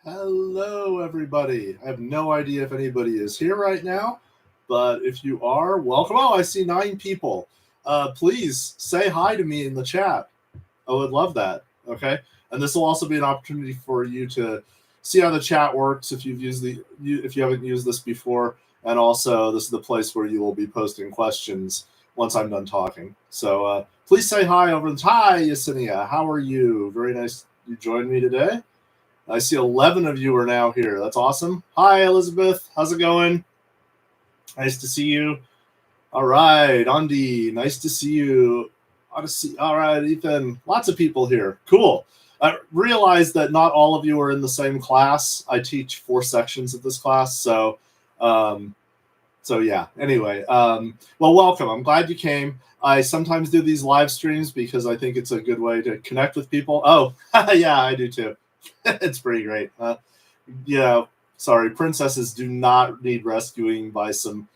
Hello, everybody. I have no idea if anybody is here right now, but if you are, welcome. Oh, I see 9 people. Please say hi to me in the chat. I would love that. Okay, and this will also be an opportunity for you to see how the chat works if if you haven't used this before, and also this is the place where you will be posting questions once I'm done talking. So please say hi over the hi, Yesenia. How are you? Very nice you joined me today. I see 11 of you are now here. That's awesome. Hi, Elizabeth. How's it going? Nice to see you. All right, Andy. Nice to see you. Odyssey. All right, Ethan. Lots of people here. Cool. I realize that not all of you are in the same class. I teach 4 sections of this class, so yeah. Anyway, well, welcome. I'm glad you came. I sometimes do these live streams because I think it's a good way to connect with people. Oh, yeah, I do too. It's pretty great. Sorry, princesses do not need rescuing by some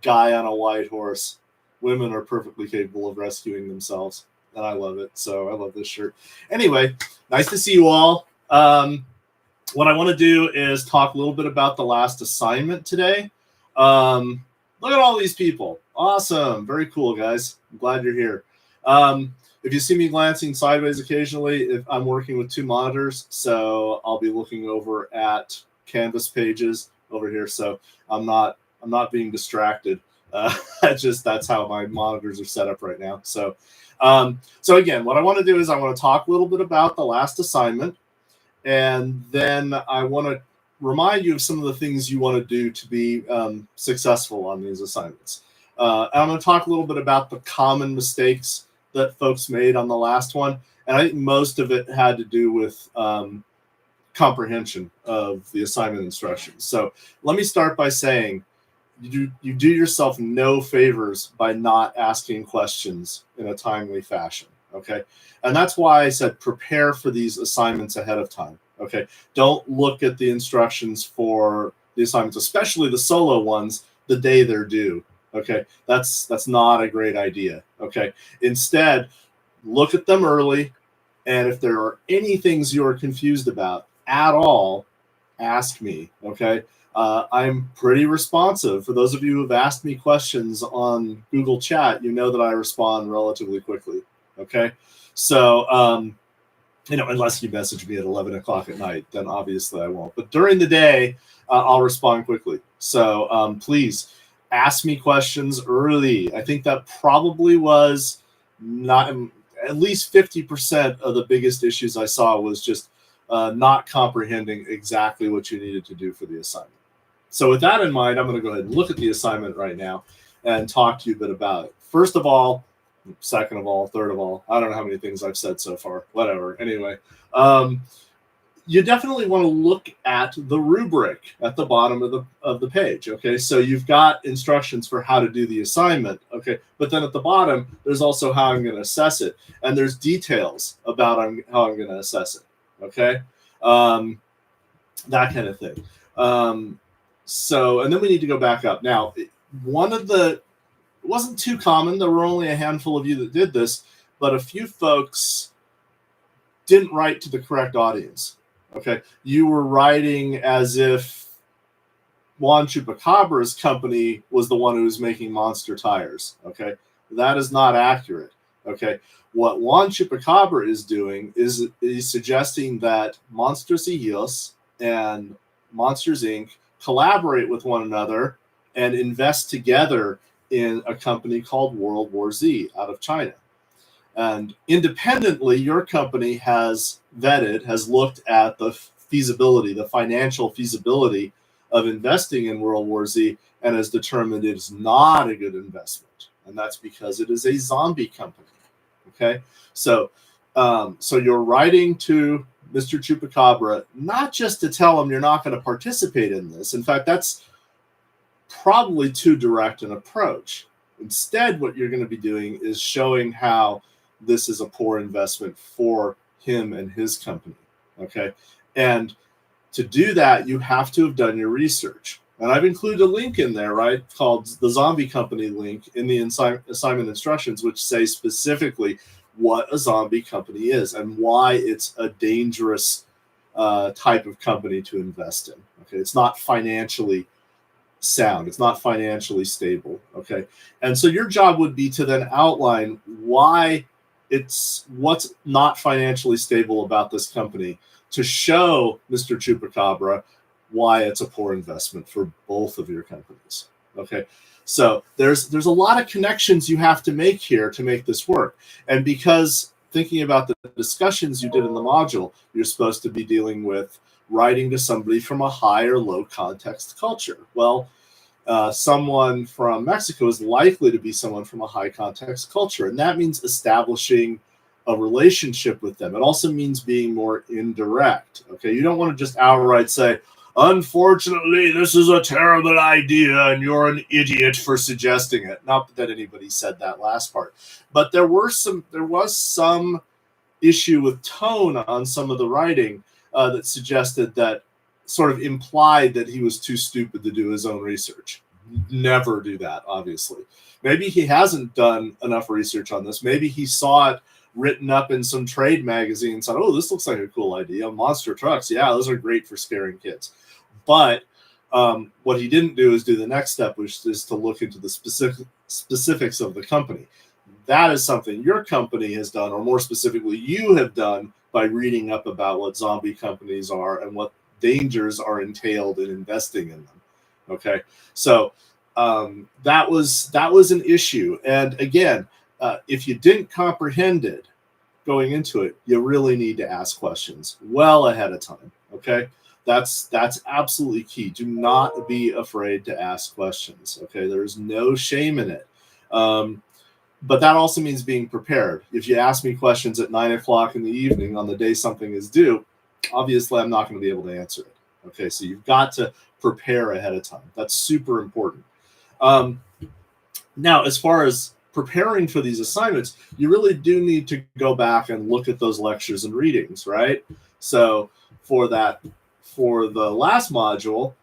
guy on a white horse. Women are perfectly capable of rescuing themselves, and I love it. So I love this shirt. Anyway, nice to see you all. What I want to do is talk a little bit about the last assignment today. Look at all these people. Awesome. Very cool, guys. I'm glad you're here. If you see me glancing sideways occasionally, if I'm working with 2 monitors, so I'll be looking over at Canvas pages over here. So I'm not being distracted. That's how my monitors are set up right now. So again, what I want to do is I want to talk a little bit about the last assignment, and then I want to remind you of some of the things you want to do to be successful on these assignments. And I'm going to talk a little bit about the common mistakes that folks made on the last one, and I think most of it had to do with comprehension of the assignment instructions. So let me start by saying you do yourself no favors by not asking questions in a timely fashion. Okay, and that's why I said prepare for these assignments ahead of time. Okay, don't look at the instructions for the assignments, especially the solo ones, the day they're due. Okay, that's not a great idea. Okay, instead, look at them early, and if there are any things you are confused about at all, ask me. Okay, I'm pretty responsive. For those of you who have asked me questions on Google Chat, you know that I respond relatively quickly. Okay, so unless you message me at 11 o'clock at night, then obviously I won't. But during the day, I'll respond quickly. So please ask me questions early. I think that probably was not at least 50% of the biggest issues I saw was just not comprehending exactly what you needed to do for the assignment. So with that in mind, I'm going to go ahead and look at the assignment right now and talk to you a bit about it. First of all, second of all, third of all, I don't know how many things I've said so far. Whatever. Anyway, you definitely want to look at the rubric at the bottom of the page. Okay, so you've got instructions for how to do the assignment. Okay, but then at the bottom there's also how I'm going to assess it, and there's details about how I'm going to assess it. Okay, that kind of thing. And then we need to go back up. Now, it wasn't too common. There were only a handful of you that did this, but a few folks didn't write to the correct audience. Okay, you were writing as if Juan Chupacabra's company was the one who was making Monster tires. Okay, that is not accurate. Okay, what Juan Chupacabra is doing is he's suggesting that Monsters Helios and Monsters Inc. collaborate with one another and invest together in a company called World War Z out of China. And independently, your company has looked at the feasibility, the financial feasibility of investing in World War Z, and has determined it is not a good investment. And that's because it is a zombie company. Okay, so you're writing to Mr. Chupacabra not just to tell him you're not going to participate in this. In fact, that's probably too direct an approach. Instead, what you're going to be doing is showing how this is a poor investment for him and his company. Okay, and to do that, you have to have done your research. And I've included a link in there, right, called the Zombie Company link in the assignment instructions, which say specifically what a zombie company is and why it's a dangerous type of company to invest in. Okay, it's not financially sound. It's not financially stable. Okay, and so your job would be to then outline why what's not financially stable about this company, to show Mr. Chupacabra why it's a poor investment for both of your companies. Okay, so there's a lot of connections you have to make here to make this work, and because thinking about the discussions you did in the module, you're supposed to be dealing with writing to somebody from a high or low context culture. Well, someone from Mexico is likely to be someone from a high context culture, and that means establishing a relationship with them. It also means being more indirect. Okay, you don't want to just outright say, unfortunately, this is a terrible idea and you're an idiot for suggesting it. Not that anybody said that last part, but there was some issue with tone on some of the writing that suggested that, sort of implied that he was too stupid to do his own research. Never do that, obviously. Maybe he hasn't done enough research on this. Maybe he saw it written up in some trade magazine and said, oh, this looks like a cool idea. Monster trucks, yeah, those are great for scaring kids. But what he didn't do is do the next step, which is to look into the specifics of the company. That is something your company has done, or more specifically, you have done by reading up about what zombie companies are and what dangers are entailed in investing in them. Okay, so that was an issue. And again, if you didn't comprehend it going into it, you really need to ask questions well ahead of time. Okay, that's absolutely key. Do not be afraid to ask questions. Okay, there's no shame in it. But that also means being prepared. If you ask me questions at 9 o'clock in the evening on the day something is due, obviously I'm not going to be able to answer it. Okay, so you've got to prepare ahead of time. That's super important. Now, as far as preparing for these assignments, you really do need to go back and look at those lectures and readings, right? So for the last module,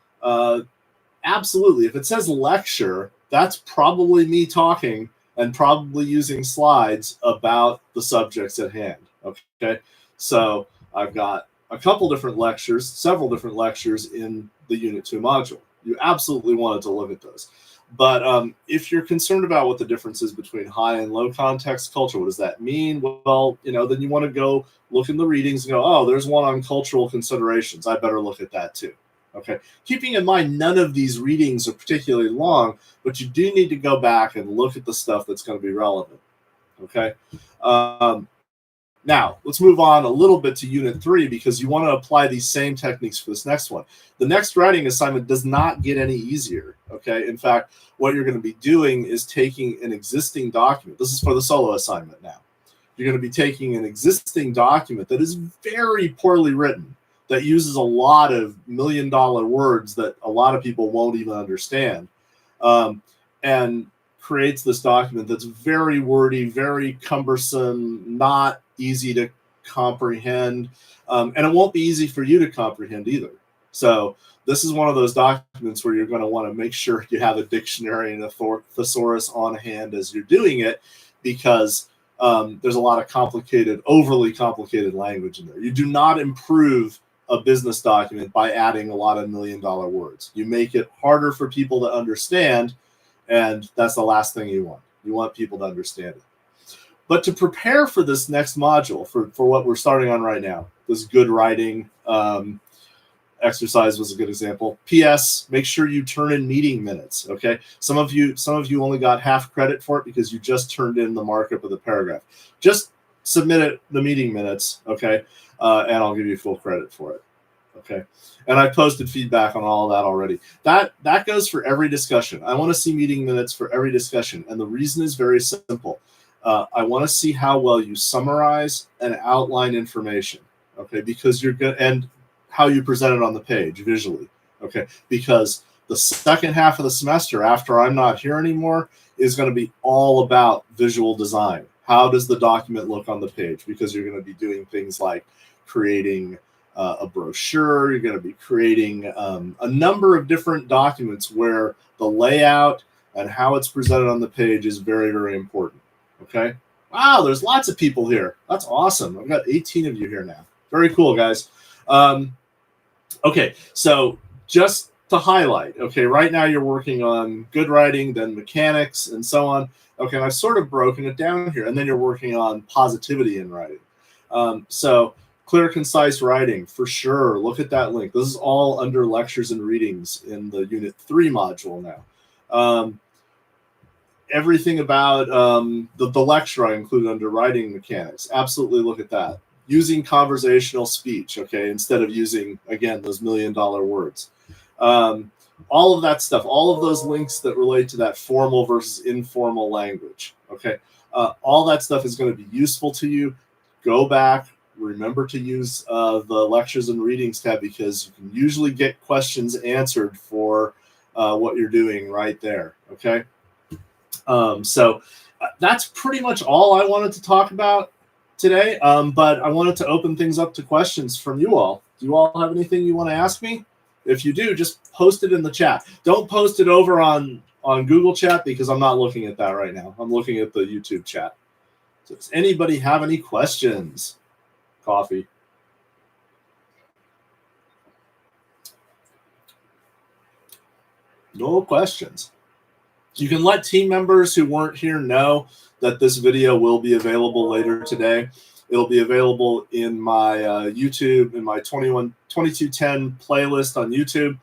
absolutely. If it says lecture, that's probably me talking and probably using slides about the subjects at hand. Okay, so I've got a couple different lectures, several different lectures in the Unit 2 module. You absolutely wanted to look at those. But if you're concerned about what the difference is between high and low context culture, what does that mean? Well, then you want to go look in the readings and go, oh, there's one on cultural considerations. I better look at that too. Okay, keeping in mind none of these readings are particularly long, but you do need to go back and look at the stuff that's going to be relevant. Okay, now let's move on a little bit to Unit 3, because you want to apply these same techniques for this next one. The next writing assignment does not get any easier. Okay, in fact, what you're going to be doing is taking an existing document. This is for the solo assignment now. You're going to be taking an existing document that is very poorly written, that uses a lot of million-dollar words that a lot of people won't even understand, and creates this document that's very wordy, very cumbersome, not easy to comprehend, and it won't be easy for you to comprehend either. So this is one of those documents where you're going to want to make sure you have a dictionary and a thesaurus on hand as you're doing it, because there's a lot of overly complicated language in there. You do not improve a business document by adding a lot of million-dollar words. You make it harder for people to understand, and that's the last thing you want. You want people to understand it. But to prepare for this next module, for what we're starting on right now, this good writing exercise was a good example. P.S. Make sure you turn in meeting minutes. Okay, some of you only got half credit for it because you just turned in the markup of the paragraph. Just submit the meeting minutes, okay, and I'll give you full credit for it. Okay, and I posted feedback on all of that already. That goes for every discussion. I want to see meeting minutes for every discussion, and the reason is very simple. I want to see how well you summarize and outline information. Okay, because you're good, and how you present it on the page visually. Okay, because the second half of the semester, after I'm not here anymore, is going to be all about visual design. How does the document look on the page? Because you're going to be doing things like creating a brochure. You're going to be creating a number of different documents where the layout and how it's presented on the page is very, very important. Okay. Wow, there's lots of people here. That's awesome. I've got 18 of you here now. Very cool, guys. Okay, so just to highlight, okay, right now you're working on good writing, then mechanics, and so on. Okay, and I've sort of broken it down here, and then you're working on positivity in writing. So clear, concise writing, for sure. Look at that link. This is all under lectures and readings in the Unit 3 module now. Everything about the lecture I included under writing mechanics. Absolutely look at that. Using conversational speech, okay, instead of using, again, those $1 million words. All of that stuff, all of those links that relate to that formal versus informal language, okay? All that stuff is going to be useful to you. Go back, remember to use the lectures and readings tab, because you can usually get questions answered for what you're doing right there, okay? So that's pretty much all I wanted to talk about today, but I wanted to open things up to questions from you all. Do you all have anything you want to ask me? If you do, just post it in the chat. Don't post it over on Google Chat, because I'm not looking at that right now. I'm looking at the YouTube chat. So does anybody have any questions? Coffee. No questions. You can let team members who weren't here know that this video will be available later today. It'll be available in my YouTube, in my 2210 playlist on YouTube.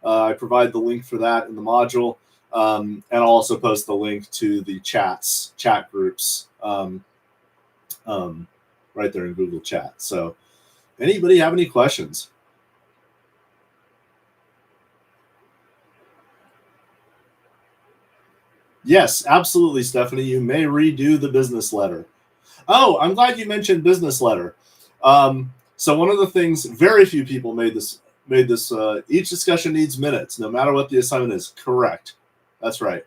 I provide the link for that in the module. And I'll also post the link to the chat groups right there in Google Chat. So anybody have any questions? Yes, absolutely, Stephanie. You may redo the business letter. Oh, I'm glad you mentioned business letter. So one of the things, very few people made this. Each discussion needs minutes, no matter what the assignment is. Correct. That's right.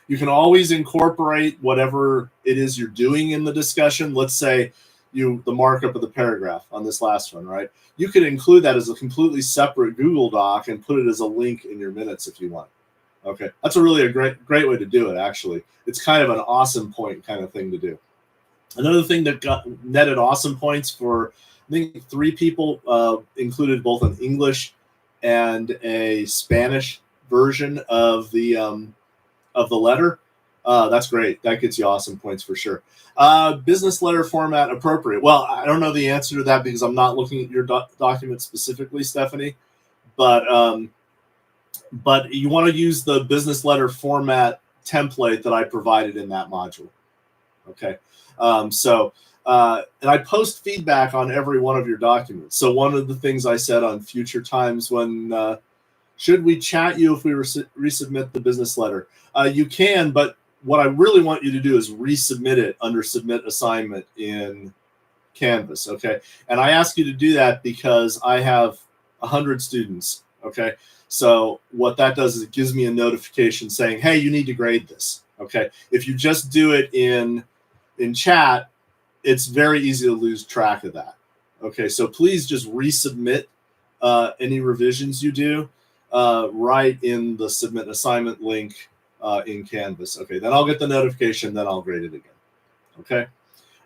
You can always incorporate whatever it is you're doing in the discussion. Let's say the markup of the paragraph on this last one, right? You could include that as a completely separate Google Doc and put it as a link in your minutes if you want. Okay, that's a great way to do it, actually. It's kind of an awesome point kind of thing to do. Another thing that got netted awesome points for, I think, 3 people included both an English and a Spanish version of the letter. That's great. That gets you awesome points for sure. Business letter format appropriate. Well, I don't know the answer to that because I'm not looking at your document specifically, Stephanie, but you want to use the business letter format template that I provided in that module. Okay. And I post feedback on every one of your documents. So one of the things I said on future times when, should we chat you if we resubmit the business letter? You can, but what I really want you to do is resubmit it under submit assignment in Canvas. Okay. And I ask you to do that because I have 100 students. Okay. So what that does is it gives me a notification saying, hey, you need to grade this. Okay. If you just do it in chat, it's very easy to lose track of that. Okay. So please just resubmit any revisions you do right in the submit assignment link in Canvas. Okay. Then I'll get the notification. Then I'll grade it again. Okay.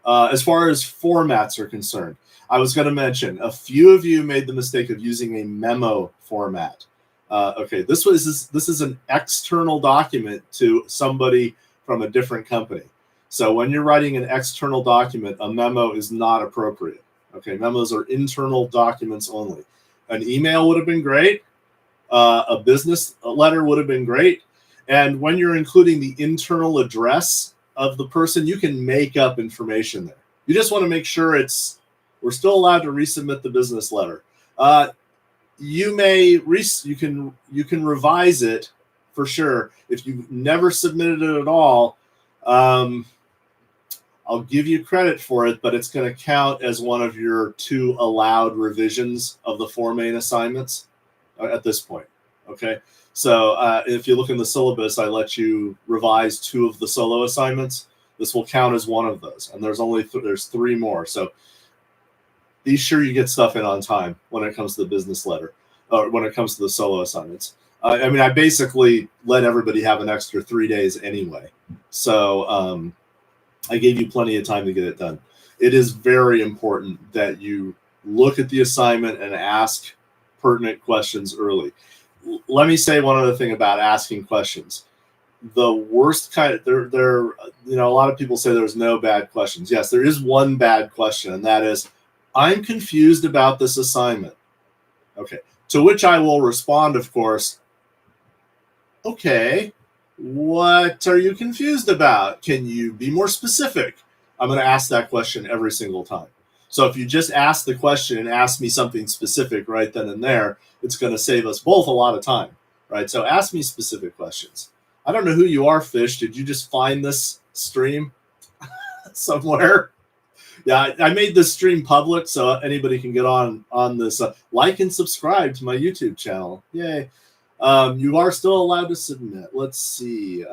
As far as formats are concerned, I was going to mention a few of you made the mistake of using a memo format. Okay, this is an external document to somebody from a different company. So when you're writing an external document, a memo is not appropriate. Okay, memos are internal documents only. An email would have been great. A business letter would have been great. And when you're including the internal address of the person, you can make up information there. You just want to make sure we're still allowed to resubmit the business letter. You can revise it for sure. If you've never submitted it at all, I'll give you credit for it, but it's going to count as one of your 2 allowed revisions of the 4 main assignments at this point. Okay. So if you look in the syllabus, I let you revise 2 of the solo assignments. This will count as one of those, and there's 3 more. So be sure you get stuff in on time when it comes to the business letter, or when it comes to the solo assignments. I mean, I basically let everybody have an extra 3 days anyway. So I gave you plenty of time to get it done. It is very important that you look at the assignment and ask pertinent questions early. Let me say one other thing about asking questions. The worst kind of, a lot of people say there's no bad questions. Yes, there is one bad question, and that is, I'm confused about this assignment. Okay, to which I will respond, of course, okay, what are you confused about? Can you be more specific? I'm going to ask that question every single time. So if you just ask the question and ask me something specific right then and there, it's going to save us both a lot of time, right? So ask me specific questions. I don't know who you are, Fish. Did you just find this stream somewhere? Yeah, I made this stream public so anybody can get on this. Like and subscribe to my YouTube channel. Yay. You are still allowed to submit. Let's see.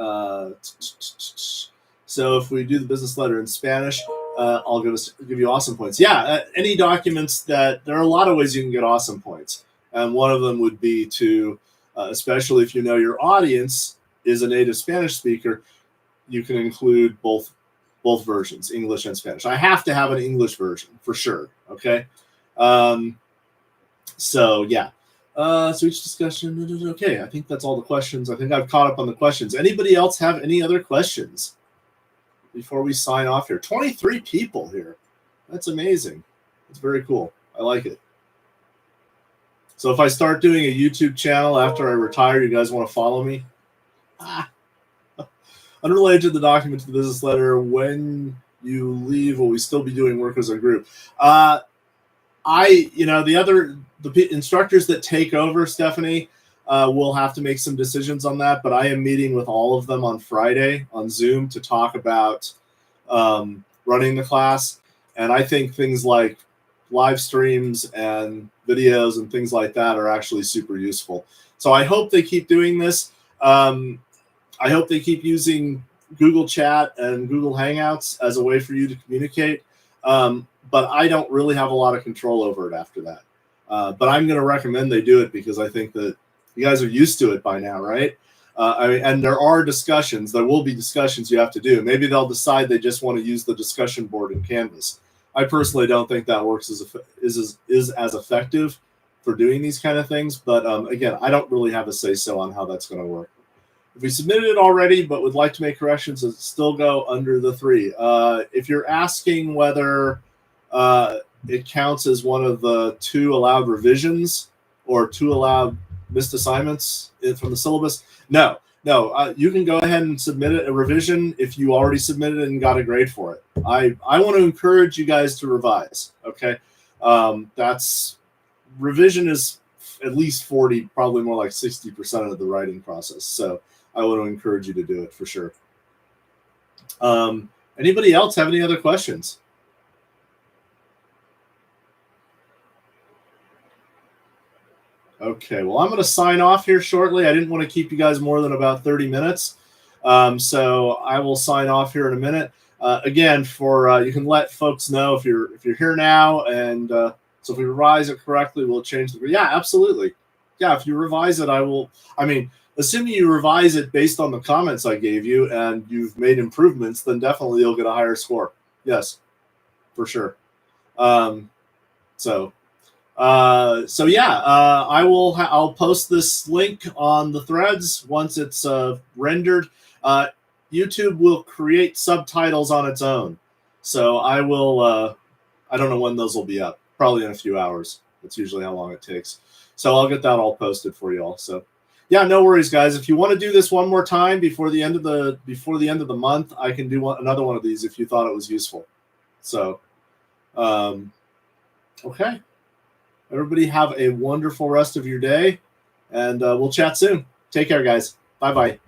So if we do the business letter in Spanish, I'll give you awesome points. Yeah, any documents that, there are a lot of ways you can get awesome points. And one of them would be to, especially if you know your audience is a native Spanish speaker, you can include both versions, English and Spanish. I have to have an English version for sure. Okay. So yeah. So each discussion. Okay. I think that's all the questions. I think I've caught up on the questions. Anybody else have any other questions before we sign off here? 23 people here. That's amazing. It's very cool. I like it. So if I start doing a YouTube channel after I retire, you guys want to follow me? Unrelated to the document to the business letter, when you leave, will we still be doing work as a group? The instructors that take over, Stephanie, will have to make some decisions on that, but I am meeting with all of them on Friday on Zoom to talk about running the class. And I think things like live streams and videos and things like that are actually super useful. So I hope they keep doing this. I hope they keep using Google Chat and Google Hangouts as a way for you to communicate. But I don't really have a lot of control over it after that. But I'm going to recommend they do it because I think that you guys are used to it by now, right? And there are discussions. There will be discussions you have to do. Maybe they'll decide they just want to use the discussion board in Canvas. I personally don't think that works is as effective for doing these kind of things. But again, I don't really have a say-so on how that's going to work. If we submitted it already but would like to make corrections, it still go under the 3. If you're asking whether it counts as one of the 2 allowed revisions or 2 allowed missed assignments from the syllabus, no. You can go ahead and submit a revision if you already submitted it and got a grade for it. I want to encourage you guys to revise, okay? Revision is at least 40, probably more like 60% of the writing process. So I want to encourage you to do it for sure. Anybody else have any other questions? Okay, well, I'm going to sign off here shortly. I didn't want to keep you guys more than about 30 minutes. So I will sign off here in a minute. Again, you can let folks know if you're here now, and so if we revise it correctly, we'll change the. Yeah, absolutely. Yeah, if you revise it, I will. I mean, assuming you revise it based on the comments I gave you and you've made improvements, then definitely you'll get a higher score. Yes, for sure. So yeah, I'll post this link on the threads once it's rendered. YouTube will create subtitles on its own. So I will, I don't know when those will be up, probably in a few hours. That's usually how long it takes. So I'll get that all posted for you all. So yeah, no worries, guys. If you want to do this one more time before the end of the month, I can do another one of these if you thought it was useful. So, okay. Everybody have a wonderful rest of your day, and we'll chat soon. Take care, guys. Bye-bye.